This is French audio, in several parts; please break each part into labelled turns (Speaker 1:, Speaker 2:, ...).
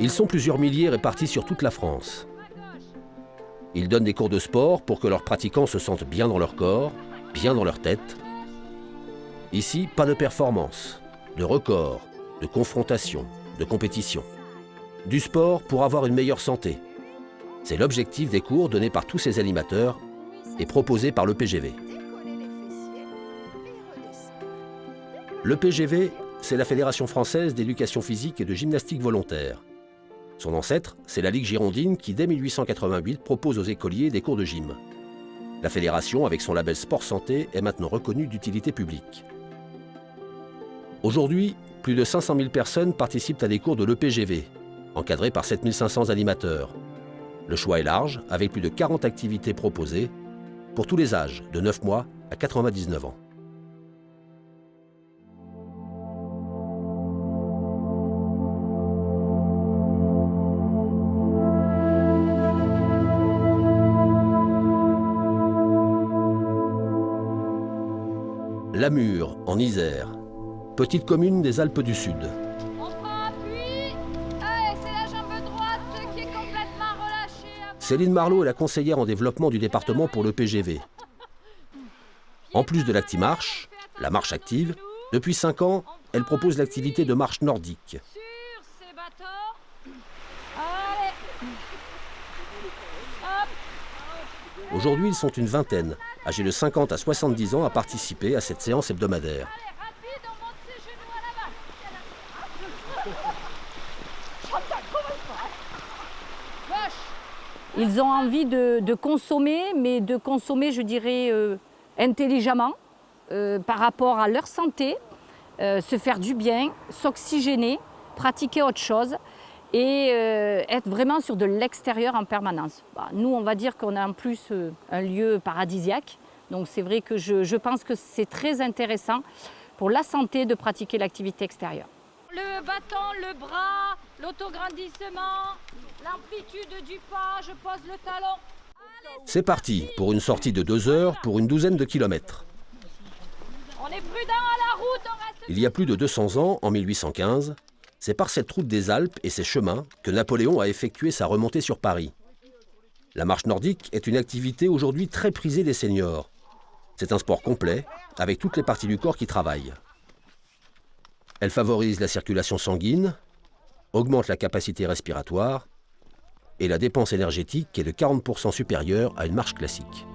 Speaker 1: Ils sont plusieurs milliers répartis sur toute la France. Ils donnent des cours de sport pour que leurs pratiquants se sentent bien dans leur corps, bien dans leur tête. Ici, pas de performance, de record, de confrontation, de compétition. Du sport pour avoir une meilleure santé. C'est l'objectif des cours donnés par tous ces animateurs et proposés par l'EPGV. L'EPGV, c'est la Fédération française d'éducation physique et de gymnastique volontaire. Son ancêtre, c'est la Ligue girondine qui, dès 1888, propose aux écoliers des cours de gym. La fédération, avec son label Sport Santé, est maintenant reconnue d'utilité publique. Aujourd'hui, plus de 500 000 personnes participent à des cours de l'EPGV, encadrés par 7 500 animateurs. Le choix est large, avec plus de 40 activités proposées, pour tous les âges, de 9 mois à 99 ans. Lamure, en Isère, petite commune des Alpes du Sud.
Speaker 2: On prend appui. Allez, c'est la jambe droite qui est complètement relâchée.
Speaker 1: Céline Marlot est la conseillère en développement du département pour l'EPGV. En plus de l'acti-marche, la marche active, depuis 5 ans, elle propose l'activité de marche nordique.
Speaker 2: Sur ces bateaux. Allez. Hop.
Speaker 1: Aujourd'hui, ils sont une vingtaine, âgés de 50 à 70 ans, à participer à cette séance hebdomadaire.
Speaker 2: Allez, rapide, on monte ses genoux à l'avant. Gauche.
Speaker 3: Ils ont envie de consommer, mais de consommer, je dirais, intelligemment, par rapport à leur santé, se faire du bien, s'oxygéner, pratiquer autre chose et être vraiment sur de l'extérieur en permanence. Nous, on va dire qu'on a en plus un lieu paradisiaque, donc c'est vrai que je pense que c'est très intéressant pour la santé de pratiquer l'activité extérieure.
Speaker 2: Le bâton, le bras, l'autograndissement, l'amplitude du pas, je pose le talon.
Speaker 1: C'est parti pour une sortie de 2 heures pour une douzaine de kilomètres.
Speaker 2: On est prudent à la route, on reste...
Speaker 1: Il y a plus de 200 ans, en 1815, c'est par cette route des Alpes et ses chemins que Napoléon a effectué sa remontée sur Paris. La marche nordique est une activité aujourd'hui très prisée des seniors. C'est un sport complet, avec toutes les parties du corps qui travaillent. Elle favorise la circulation sanguine, augmente la capacité respiratoire et la dépense énergétique est de 40% supérieure à une marche classique.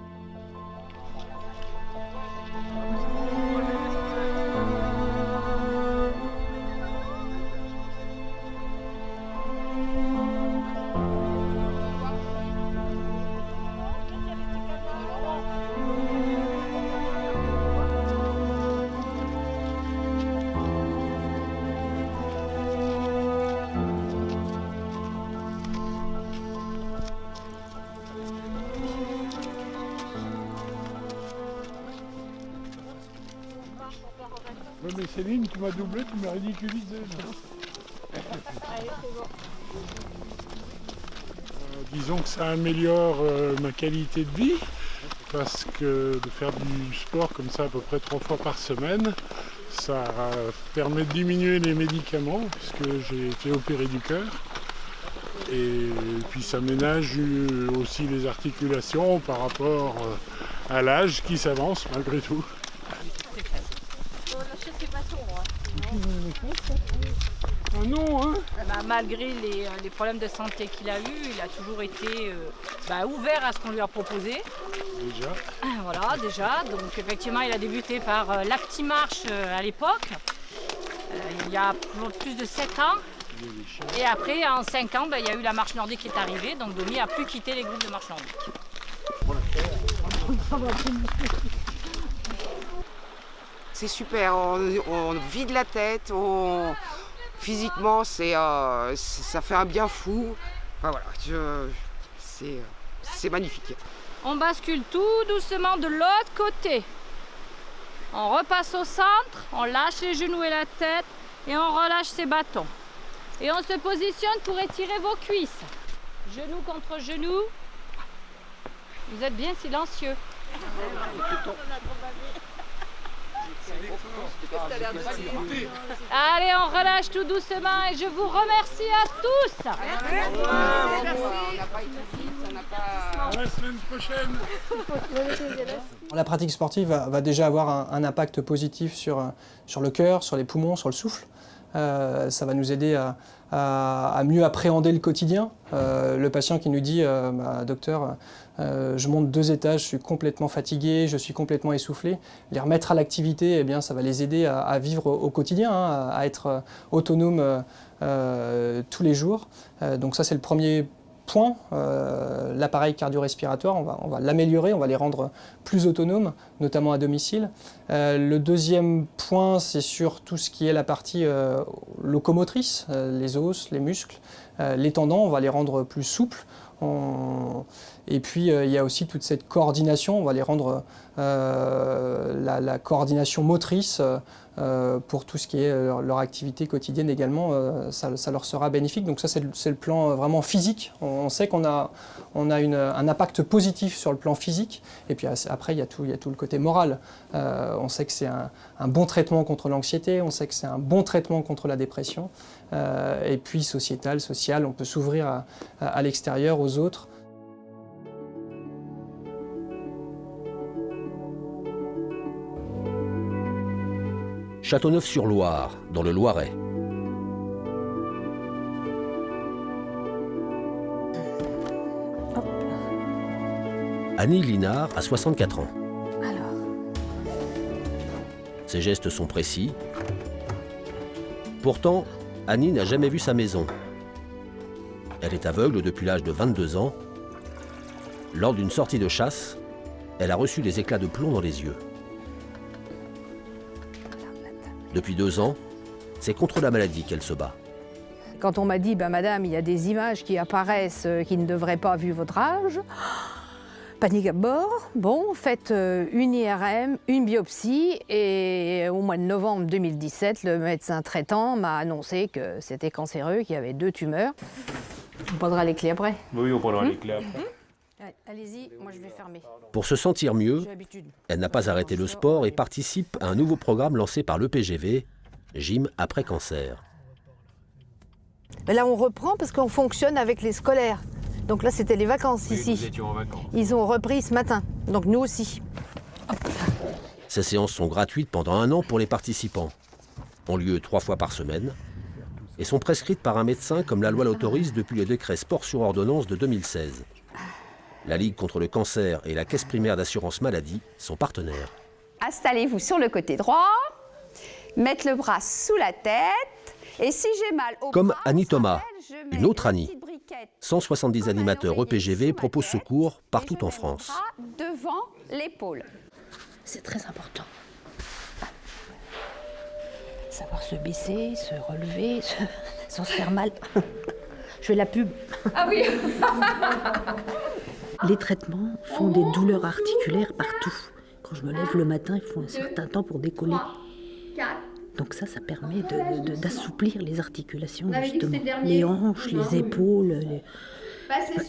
Speaker 4: Oui, mais Céline, tu m'as doublé, tu m'as ridiculisé.
Speaker 2: Allez, c'est bon.
Speaker 4: Disons que ça améliore ma qualité de vie, parce que de faire du sport comme ça à peu près 3 fois par semaine, ça permet de diminuer les médicaments, puisque j'ai été opéré du cœur. Et puis ça ménage aussi les articulations par rapport à l'âge qui s'avance malgré tout. Ah non, hein?
Speaker 3: Malgré les problèmes de santé qu'il a eus, il a toujours été ouvert à ce qu'on lui a proposé.
Speaker 4: Déjà.
Speaker 3: Voilà, déjà. Donc effectivement, il a débuté par l'acti-marche à l'époque, il y a plus de 7 ans. Et après, en 5 ans, il y a eu la marche nordique qui est arrivée, donc Domi a plus quitté les groupes de marche nordique.
Speaker 5: C'est super, on vide la tête, physiquement ça fait un bien fou. Enfin, voilà, c'est magnifique.
Speaker 2: On bascule tout doucement de l'autre côté. On repasse au centre, on lâche les genoux et la tête et on relâche ses bâtons. Et on se positionne pour étirer vos cuisses. Genou contre genou. Vous êtes bien silencieux. Allez, on relâche tout doucement et je vous remercie à tous.
Speaker 4: À la semaine prochaine.
Speaker 6: La pratique sportive va déjà avoir un impact positif sur le cœur, sur les poumons, sur le souffle. Ça va nous aider à mieux appréhender le quotidien. Le patient qui nous dit docteur, je monte 2 étages, je suis complètement fatigué, je suis complètement essoufflé. Les remettre à l'activité, eh bien, ça va les aider à vivre au quotidien, à être autonomes tous les jours. Donc ça, c'est le premier point. L'appareil cardio-respiratoire, on va l'améliorer, on va les rendre plus autonomes, notamment à domicile. Le deuxième point, c'est sur tout ce qui est la partie locomotrice, les os, les muscles, les tendons, on va les rendre plus souples. Et puis il y a aussi toute cette coordination, on va les rendre la coordination motrice pour tout ce qui est leur activité quotidienne également, ça leur sera bénéfique. Donc ça c'est le plan vraiment physique, on sait qu'on a un impact positif sur le plan physique, et puis après il y a tout le côté moral. On sait que c'est un bon traitement contre l'anxiété, on sait que c'est un bon traitement contre la dépression, et puis social, on peut s'ouvrir à l'extérieur, aux autres.
Speaker 1: Châteauneuf-sur-Loire, dans le Loiret. Annie Linard a 64 ans. Ses gestes sont précis. Pourtant, Annie n'a jamais vu sa maison. Elle est aveugle depuis l'âge de 22 ans. Lors d'une sortie de chasse, elle a reçu des éclats de plomb dans les yeux. Depuis 2 ans, c'est contre la maladie qu'elle se bat.
Speaker 3: Quand on m'a dit, madame, il y a des images qui apparaissent qui ne devraient pas vu votre âge, panique à bord. Bon, faites une IRM, une biopsie, et au mois de novembre 2017, le médecin traitant m'a annoncé que c'était cancéreux, qu'il y avait 2 tumeurs. On prendra les clés après.
Speaker 7: Oui, on prendra les clés après.
Speaker 3: Allez-y, moi je vais fermer.
Speaker 1: Pour se sentir mieux,
Speaker 3: J'ai l'habitude.
Speaker 1: elle n'a pas arrêté le sport et participe à un nouveau programme lancé par l'EPGV, Gym après cancer.
Speaker 3: Mais là on reprend parce qu'on fonctionne avec les scolaires. Donc là c'était les vacances
Speaker 7: Oui,
Speaker 3: ici.
Speaker 7: nous étions en vacances.
Speaker 3: Ils ont repris ce matin, donc nous aussi.
Speaker 1: Ces séances sont gratuites pendant 1 an pour les participants, ont lieu 3 fois par semaine et sont prescrites par un médecin comme la loi l'autorise depuis le décret sport sur ordonnance de 2016. La Ligue contre le cancer et la Caisse primaire d'assurance maladie sont partenaires.
Speaker 8: Installez-vous sur le côté droit, mettre le bras sous la tête, et si j'ai mal au
Speaker 1: Comme
Speaker 8: bras,
Speaker 1: Annie Thomas,
Speaker 8: je mets
Speaker 1: une autre
Speaker 8: la
Speaker 1: Annie.
Speaker 8: petite briquette
Speaker 1: 170
Speaker 8: comme un
Speaker 1: animateurs
Speaker 8: oreiller
Speaker 1: EPGV
Speaker 8: sous ma
Speaker 1: proposent
Speaker 8: tête,
Speaker 1: secours
Speaker 8: et
Speaker 1: partout
Speaker 8: je
Speaker 1: en
Speaker 8: mets le
Speaker 1: France.
Speaker 8: bras devant l'épaule.
Speaker 3: C'est très important. Savoir se baisser, se relever, sans se faire mal. Je fais la pub.
Speaker 8: Ah oui.
Speaker 9: Les traitements font des douleurs articulaires partout. Quand je me lève le matin, il faut un certain temps pour décoller.
Speaker 8: 4.
Speaker 9: Donc ça permet d'assouplir les articulations, justement. Les hanches, les épaules,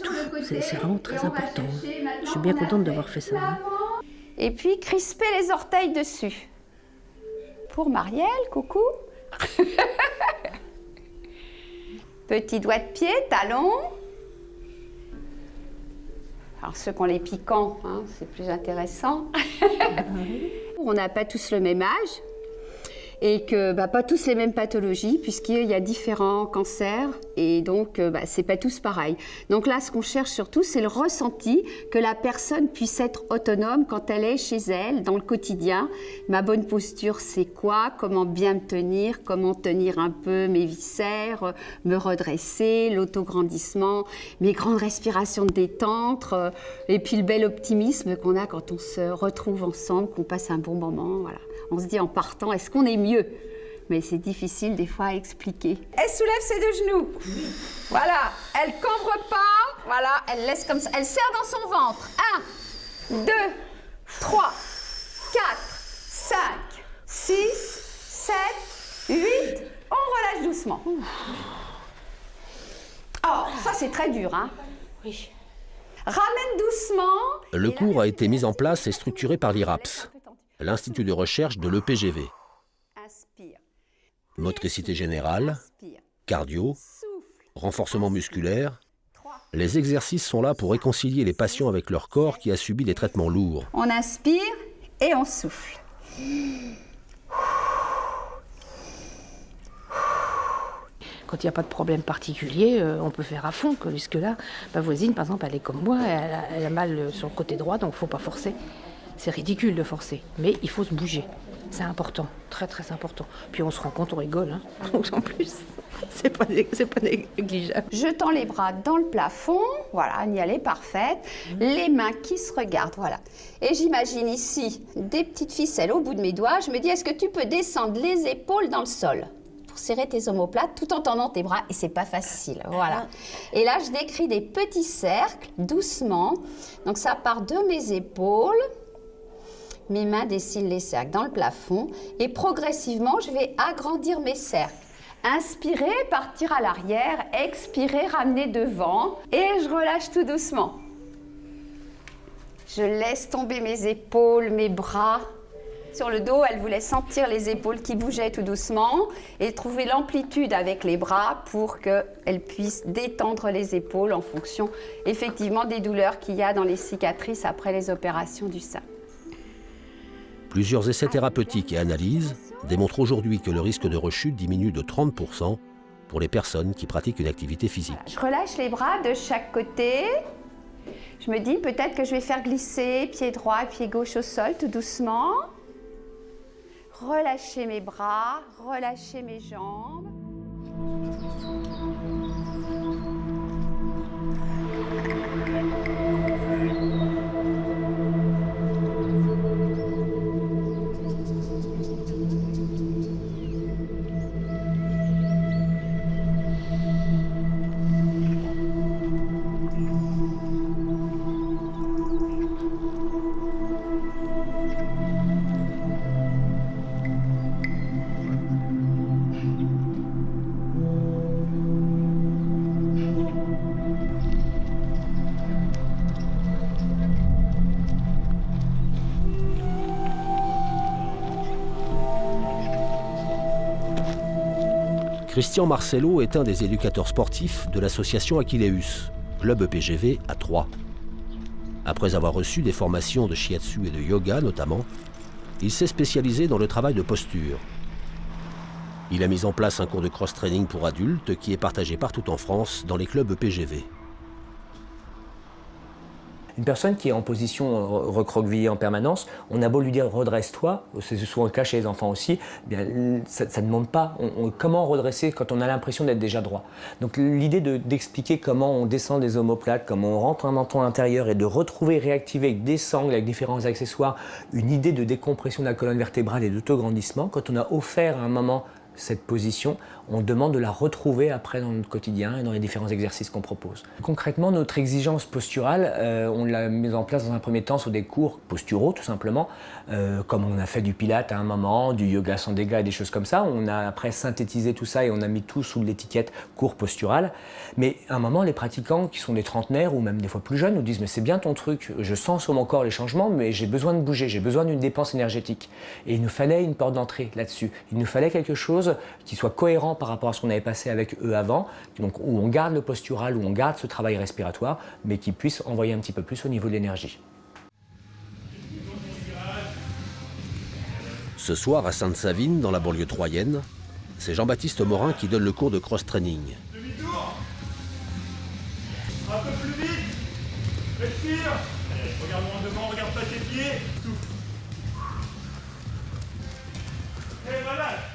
Speaker 9: tout. C'est vraiment très important. Je suis bien contente d'avoir fait ça.
Speaker 8: Et puis crisper les orteils dessus. Pour Marielle, coucou. Petit doigt de pied, talon. Alors ceux qui ont les piquants, hein, c'est plus intéressant. On n'a pas tous le même âge et que pas tous les mêmes pathologies puisqu'il y a différents cancers et donc c'est pas tous pareil. Donc là, ce qu'on cherche surtout, c'est le ressenti, que la personne puisse être autonome quand elle est chez elle, dans le quotidien. Ma bonne posture, c'est quoi? Comment bien me tenir? Comment tenir un peu mes viscères? Me redresser? L'autograndissement? Mes grandes respirations de détente? Et puis le bel optimisme qu'on a quand on se retrouve ensemble, qu'on passe un bon moment, voilà. On se dit en partant, est-ce qu'on est mieux? Mais c'est difficile des fois à expliquer. Elle soulève ses 2 genoux. Voilà, elle cambre pas. Voilà, elle laisse comme ça. Elle serre dans son ventre. 1, 2, 3, 4, 5, 6, 7, 8. On relâche doucement. Oh, ça c'est très dur, hein? Oui. Ramène doucement.
Speaker 1: Le cours a été mis en place et structuré par l'IRAPS. l'Institut de recherche de l'EPGV.
Speaker 8: Inspire.
Speaker 1: Motricité générale,
Speaker 8: Inspire.
Speaker 1: cardio,
Speaker 8: Souffle.
Speaker 1: renforcement musculaire.
Speaker 8: 3.
Speaker 1: Les exercices sont là pour réconcilier les patients avec leur corps qui a subi des traitements lourds.
Speaker 8: On inspire et on souffle.
Speaker 9: Quand il n'y a pas de problème particulier, on peut faire à fond. Que jusque-là, ma voisine, par exemple, elle est comme moi, elle a mal sur le côté droit, donc il ne faut pas forcer. C'est ridicule de forcer, mais il faut se bouger. C'est important, très très important. Puis on se rend compte, on rigole, hein. En plus, c'est pas négligeable.
Speaker 8: Je tends les bras dans le plafond, voilà, n'y aller parfaite. Les mains qui se regardent, voilà. Et j'imagine ici des petites ficelles au bout de mes doigts. Je me dis, est-ce que tu peux descendre les épaules dans le sol pour serrer tes omoplates tout en tendant tes bras, et c'est pas facile, voilà. Et là, je décris des petits cercles, doucement. Donc ça part de mes épaules. Mes mains dessinent les cercles dans le plafond et progressivement, je vais agrandir mes cercles. Inspirez, partir à l'arrière, expirez, ramener devant et je relâche tout doucement. Je laisse tomber mes épaules, mes bras. Sur le dos, elle voulait sentir les épaules qui bougeaient tout doucement et trouver l'amplitude avec les bras pour qu'elle puisse détendre les épaules en fonction effectivement des douleurs qu'il y a dans les cicatrices après les opérations du sein.
Speaker 1: Plusieurs essais thérapeutiques et analyses démontrent aujourd'hui que le risque de rechute diminue de 30% pour les personnes qui pratiquent une activité physique.
Speaker 8: Je relâche les bras de chaque côté. Je me dis peut-être que je vais faire glisser pied droit et pied gauche au sol tout doucement. Relâcher mes bras, relâcher mes jambes.
Speaker 1: Christian Marcello est un des éducateurs sportifs de l'association Achilleus, club EPGV à Troyes. Après avoir reçu des formations de shiatsu et de yoga notamment, il s'est spécialisé dans le travail de posture. Il a mis en place un cours de cross-training pour adultes qui est partagé partout en France dans les clubs EPGV.
Speaker 10: Une personne qui est en position recroquevillée en permanence, on a beau lui dire redresse-toi, c'est souvent le cas chez les enfants aussi, eh bien, ça ne demande pas comment redresser quand on a l'impression d'être déjà droit. Donc l'idée d'expliquer comment on descend des omoplates, comment on rentre un menton intérieur et de retrouver, réactiver avec des sangles, avec différents accessoires, une idée de décompression de la colonne vertébrale et d'autograndissement, quand on a offert à un moment cette position, on demande de la retrouver après dans notre quotidien et dans les différents exercices qu'on propose. Concrètement, notre exigence posturale, on l'a mise en place dans un premier temps sur des cours posturaux tout simplement, comme on a fait du pilate à un moment, du yoga sans dégâts et des choses comme ça. On a après synthétisé tout ça et on a mis tout sous l'étiquette cours postural. Mais à un moment, les pratiquants qui sont des trentenaires ou même des fois plus jeunes nous disent « mais c'est bien ton truc, je sens sur mon corps les changements, mais j'ai besoin de bouger, j'ai besoin d'une dépense énergétique ». Et il nous fallait une porte d'entrée là-dessus. Il nous fallait quelque chose qui soit cohérent par rapport à ce qu'on avait passé avec eux avant, donc où on garde le postural, où on garde ce travail respiratoire, mais qui puisse envoyer un petit peu plus au niveau de l'énergie.
Speaker 1: Ce soir à Sainte-Savine, dans la banlieue troyenne, c'est Jean-Baptiste Morin qui donne le cours de cross-training.
Speaker 7: Demi-tour. Un peu plus vite. Respire. Allez, regarde loin devant, regarde pas tes pieds. Souffle. Et relâche.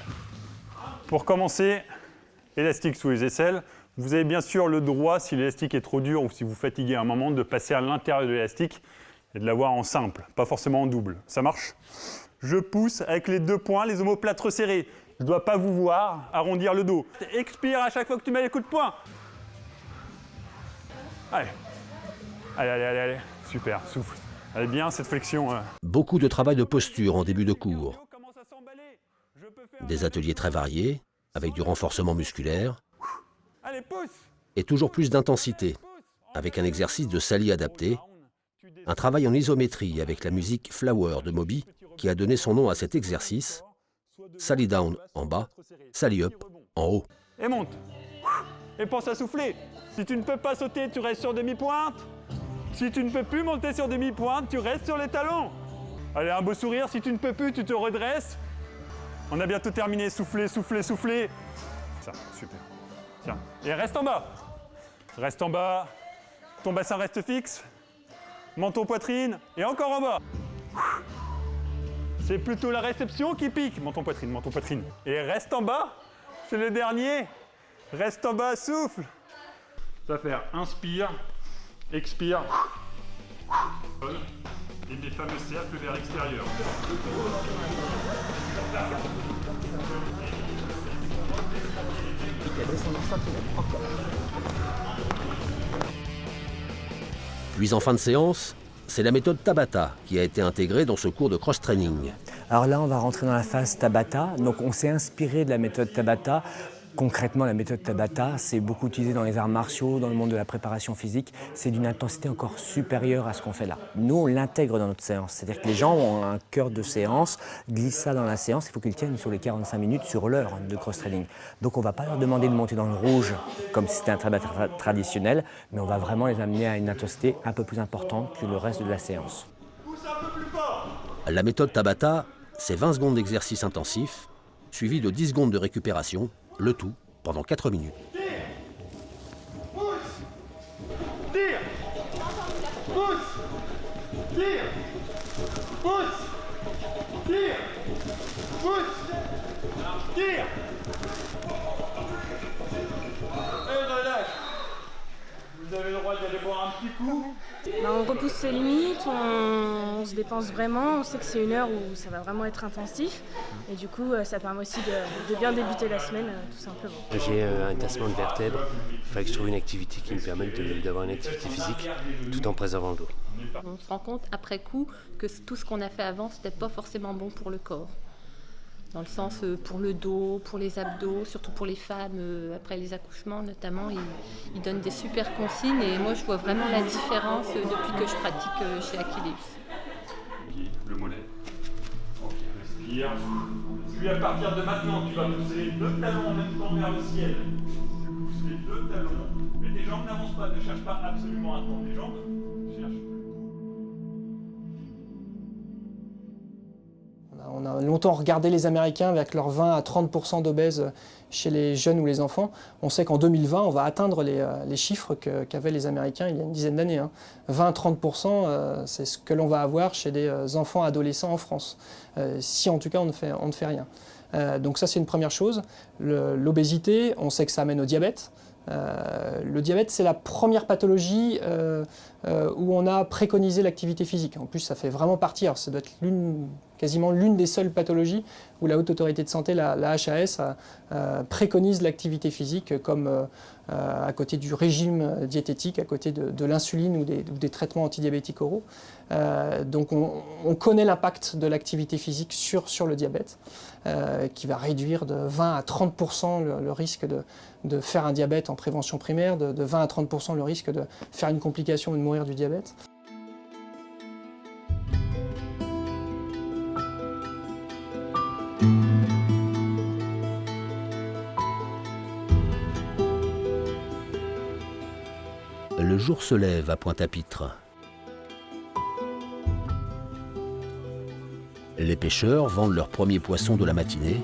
Speaker 7: Pour commencer, élastique sous les aisselles. Vous avez bien sûr le droit, si l'élastique est trop dur ou si vous fatiguez à un moment, de passer à l'intérieur de l'élastique et de l'avoir en simple, pas forcément en double. Ça marche? Je pousse avec les deux poings, les omoplates resserrées. Je ne dois pas vous voir arrondir le dos. Expire à chaque fois que tu mets les coups de poing. Allez. Allez, allez, allez, allez. Super, souffle. Allez bien cette flexion.
Speaker 1: Beaucoup de travail de posture en début de cours. Des ateliers très variés, avec du renforcement musculaire, et toujours plus d'intensité, avec un exercice de sali adapté, un travail en isométrie avec la musique Flower de Moby, qui a donné son nom à cet exercice. Sally down en bas, Sally up en haut.
Speaker 7: Et monte. Et pense à souffler. Si tu ne peux pas sauter, tu restes sur demi-pointe. Si tu ne peux plus monter sur demi-pointe, tu restes sur les talons. Allez, un beau sourire. Si tu ne peux plus, tu te redresses. On a bientôt terminé. Soufflez, soufflez, soufflez. Ça, super. Tiens. Et reste en bas. Reste en bas. Ton bassin reste fixe. Menton, poitrine. Et encore en bas. C'est plutôt la réception qui pique. Menton, poitrine, menton, poitrine. Et reste en bas. C'est le dernier. Reste en bas, souffle. Ça va faire inspire, expire. Et des fameux cercles vers l'extérieur.
Speaker 1: Puis en fin de séance, c'est la méthode Tabata qui a été intégrée dans ce cours de cross-training.
Speaker 10: Alors là, on va rentrer dans la phase Tabata. Donc on s'est inspiré de la méthode Tabata. Concrètement, la méthode Tabata, c'est beaucoup utilisé dans les arts martiaux, dans le monde de la préparation physique. C'est d'une intensité encore supérieure à ce qu'on fait là. Nous, on l'intègre dans notre séance. C'est-à-dire que les gens ont un cœur de séance, glissent ça dans la séance. Il faut qu'ils tiennent sur les 45 minutes sur l'heure de cross-training. Donc on ne va pas leur demander de monter dans le rouge comme si c'était un Tabata traditionnel, mais on va vraiment les amener à une intensité un peu plus importante que le reste de la séance.
Speaker 1: La méthode Tabata, c'est 20 secondes d'exercice intensif, suivi de 10 secondes de récupération, le tout pendant 4 minutes.
Speaker 7: Tire, pousse, tire, pousse, tire, pousse, tire. Et relâche. Vous avez le droit d'aller boire un petit coup.
Speaker 11: On repousse ses limites, on se dépense vraiment, on sait que c'est une heure où ça va vraiment être intensif et du coup ça permet aussi de bien débuter la semaine tout simplement.
Speaker 12: J'ai un tassement de vertèbres, il fallait que je trouve une activité qui me permette d'avoir une activité physique tout en préservant le dos.
Speaker 13: On se rend compte après coup que tout ce qu'on a fait avant c'était pas forcément bon pour le corps. Dans le sens pour le dos, pour les abdos, surtout pour les femmes, après les accouchements notamment, ils donnent des super consignes et moi je vois vraiment la différence depuis que je pratique chez Achilles.
Speaker 7: Le mollet. Ok, respire. Puis à partir de maintenant, tu vas pousser les deux talons en même temps vers le ciel. Tu pousses les deux talons, mais tes jambes n'avancent pas, ne cherche pas absolument à tendre les jambes, cherche.
Speaker 6: On a longtemps regardé les Américains avec leurs 20 à 30% d'obèses chez les jeunes ou les enfants. On sait qu'en 2020, on va atteindre les chiffres qu'avaient les Américains il y a une dizaine d'années. 20 à 30%, c'est ce que l'on va avoir chez des enfants adolescents en France. Si en tout cas on ne fait rien. Donc ça c'est une première chose. L'obésité, on sait que ça amène au diabète. Le diabète, c'est la première pathologie où on a préconisé l'activité physique. En plus, ça fait vraiment partie, alors ça doit être quasiment l'une des seules pathologies où la Haute Autorité de Santé, la HAS, préconise l'activité physique comme à côté du régime diététique, à côté de l'insuline ou des traitements antidiabétiques oraux. Donc on connaît l'impact de l'activité physique sur le diabète, qui va réduire de 20 à 30% le risque de faire un diabète en prévention primaire, de 20 à 30% le risque de faire une complication ou de mourir du diabète.
Speaker 1: Le jour se lève à Pointe-à-Pitre. Les pêcheurs vendent leurs premiers poissons de la matinée.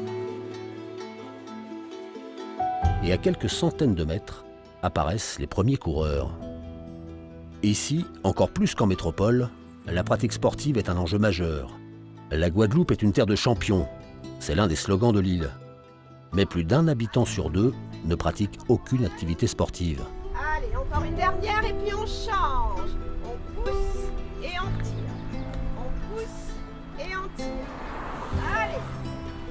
Speaker 1: Et à quelques centaines de mètres, apparaissent les premiers coureurs. Ici, encore plus qu'en métropole, la pratique sportive est un enjeu majeur. La Guadeloupe est une terre de champions, c'est l'un des slogans de l'île. Mais plus d'un habitant sur deux ne pratique aucune activité sportive.
Speaker 14: Allez, encore une dernière et puis on change. On pousse et on tire. On pousse et on tire. Allez,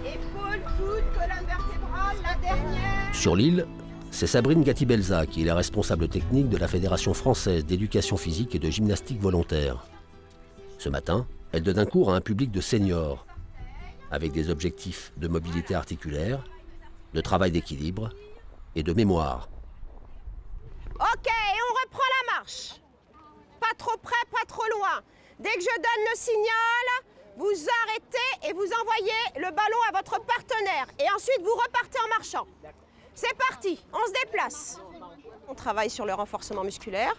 Speaker 14: épaules, coudes, colonne vertébrale, la dernière.
Speaker 1: Sur l'île, c'est Sabrine Gatti-Belza qui est la responsable technique de la Fédération française d'éducation physique et de gymnastique volontaire. Ce matin, elle donne un cours à un public de seniors, avec des objectifs de mobilité articulaire, de travail d'équilibre et de mémoire.
Speaker 14: Ok, et on reprend la marche. Pas trop près, pas trop loin. Dès que je donne le signal, vous arrêtez et vous envoyez le ballon à votre partenaire. Et ensuite, vous repartez en marchant. C'est parti, on se déplace. On travaille sur le renforcement musculaire.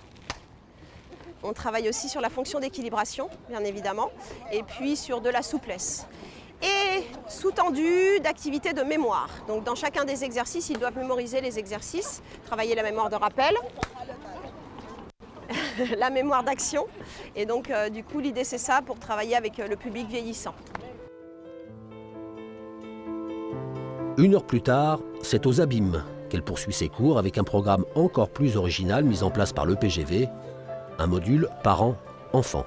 Speaker 14: On travaille aussi sur la fonction d'équilibration, bien évidemment, et puis sur de la souplesse. Et sous-tendu d'activités de mémoire. Donc dans chacun des exercices, ils doivent mémoriser les exercices, travailler la mémoire de rappel, la mémoire d'action. Et donc du coup, l'idée c'est ça pour travailler avec le public vieillissant.
Speaker 1: 1 heure plus tard, c'est aux Abîmes qu'elle poursuit ses cours avec un programme encore plus original mis en place par l'EPGV, un module parents-enfants.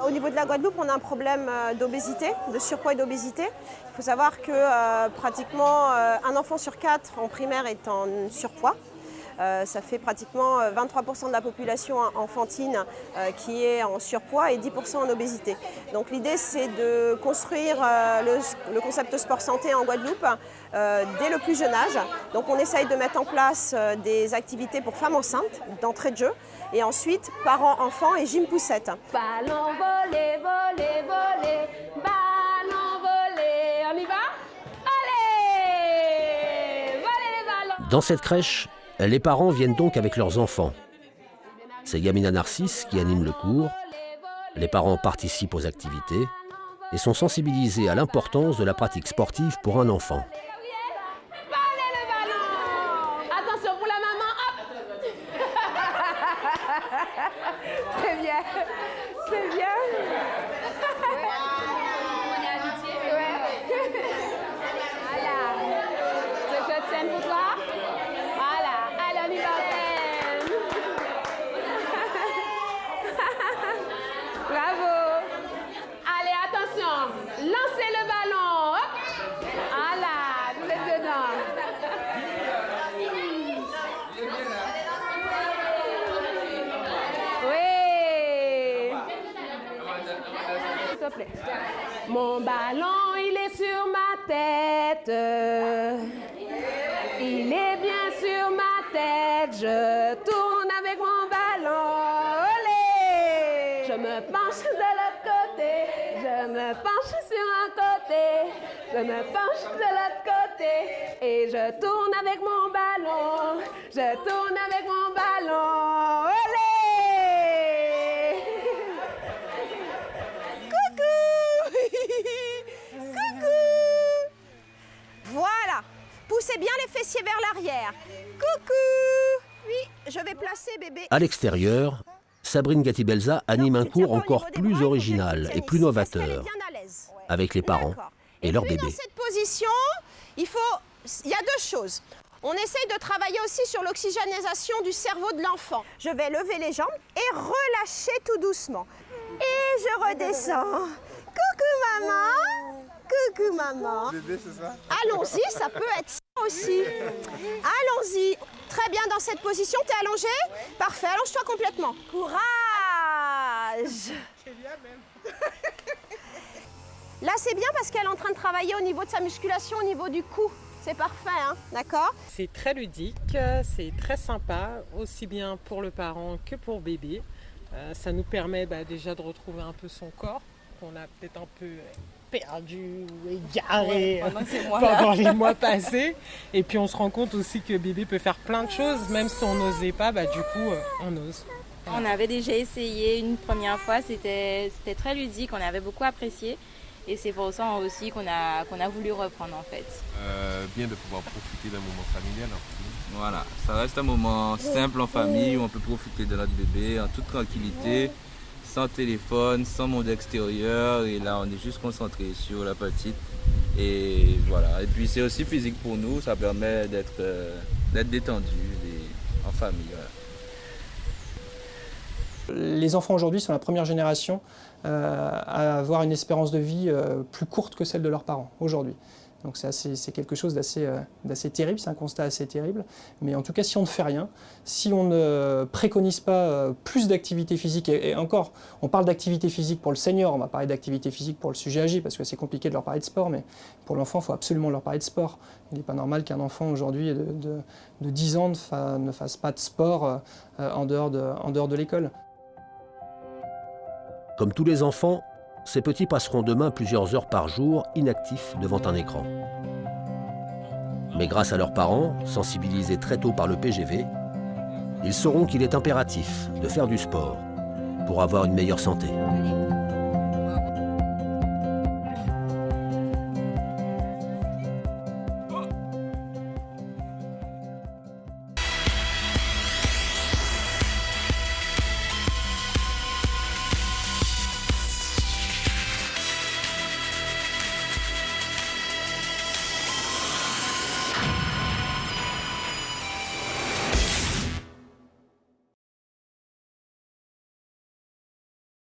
Speaker 14: Au niveau de la Guadeloupe, on a un problème d'obésité, de surpoids et d'obésité. Il faut savoir que pratiquement un enfant sur 4 en primaire est en surpoids. Ça fait pratiquement 23% de la population enfantine qui est en surpoids et 10% en obésité. Donc l'idée c'est de construire le concept sport santé en Guadeloupe dès le plus jeune âge. Donc on essaye de mettre en place des activités pour femmes enceintes d'entrée de jeu et ensuite parents, enfants et gym poussette.
Speaker 2: Ballon volé, volé, volé, ballon volé, on y va? Allez! Volez les ballons!
Speaker 1: Dans cette crèche, les parents viennent donc avec leurs enfants. C'est Yamina Narcisse qui anime le cours. Les parents participent aux activités et sont sensibilisés à l'importance de la pratique sportive pour un enfant.
Speaker 2: Volez le ballon! Attention pour la maman, hop! C'est bien, c'est bien. On est habitué. Ouais. Voilà. Je tiens pour toi. Voilà. Allez, on y va. Bravo. Allez, attention. Lancez le ballon. Hop. Voilà. Vous êtes dedans. Oui. S'il te plaît. Mon ballon, il est sur ma tête. Il est bien sur ma tête. Je tourne avec mon ballon. Olé! Je me penche de l'autre côté. Je me penche sur un côté. Je me penche de l'autre côté. Et je tourne avec mon ballon. Je tourne avec mon ballon. Olé!
Speaker 14: Voilà, poussez bien les fessiers vers l'arrière. Coucou! Oui, je vais placer bébé.
Speaker 1: À l'extérieur, Sabrine Gatibelza anime un cours encore plus original et plus novateur avec les parents et leurs bébés.
Speaker 14: Dans cette position, il y a deux choses. On essaye de travailler aussi sur l'oxygénisation du cerveau de l'enfant. Je vais lever les jambes et relâcher tout doucement. Et je redescends. Coucou maman! Coucou maman.
Speaker 15: Bébé, c'est ça?
Speaker 14: Allons-y, ça peut être ça aussi. Allons-y. Très bien dans cette position. T'es allongé? Parfait, allonge-toi complètement. Courage. Là, c'est bien parce qu'elle est en train de travailler au niveau de sa musculation, au niveau du cou. C'est parfait, hein? D'accord?
Speaker 16: C'est très ludique, c'est très sympa, aussi bien pour le parent que pour bébé. Ça nous permet déjà de retrouver un peu son corps, qu'on a peut-être un peu perdu ou égaré pendant les mois passés. Et puis on se rend compte aussi que bébé peut faire plein de choses, même si on n'osait pas, du coup on ose.
Speaker 17: On avait déjà essayé une première fois, c'était très ludique, on avait beaucoup apprécié. Et c'est pour ça aussi qu'on a voulu reprendre en fait.
Speaker 18: Bien de pouvoir profiter d'un moment familial.
Speaker 19: Voilà, ça reste un moment simple en famille où on peut profiter de notre bébé en toute tranquillité, sans téléphone, sans monde extérieur. Et là, on est juste concentré sur la petite. Et voilà. Et puis c'est aussi physique pour nous, ça permet d'être détendu en famille. Voilà.
Speaker 6: Les enfants aujourd'hui sont la première génération à avoir une espérance de vie plus courte que celle de leurs parents aujourd'hui. Donc c'est quelque chose d'assez terrible, c'est un constat assez terrible. Mais en tout cas, si on ne fait rien, si on ne préconise pas plus d'activité physique, et encore, on parle d'activité physique pour le senior, on va parler d'activité physique pour le sujet âgé, parce que c'est compliqué de leur parler de sport, mais pour l'enfant, il faut absolument leur parler de sport. Il n'est pas normal qu'un enfant aujourd'hui de 10 ans ne fasse pas de sport en dehors de l'école.
Speaker 1: Comme tous les enfants, ces petits passeront demain plusieurs heures par jour inactifs devant un écran. Mais grâce à leurs parents, sensibilisés très tôt par le PGV, ils sauront qu'il est impératif de faire du sport pour avoir une meilleure santé.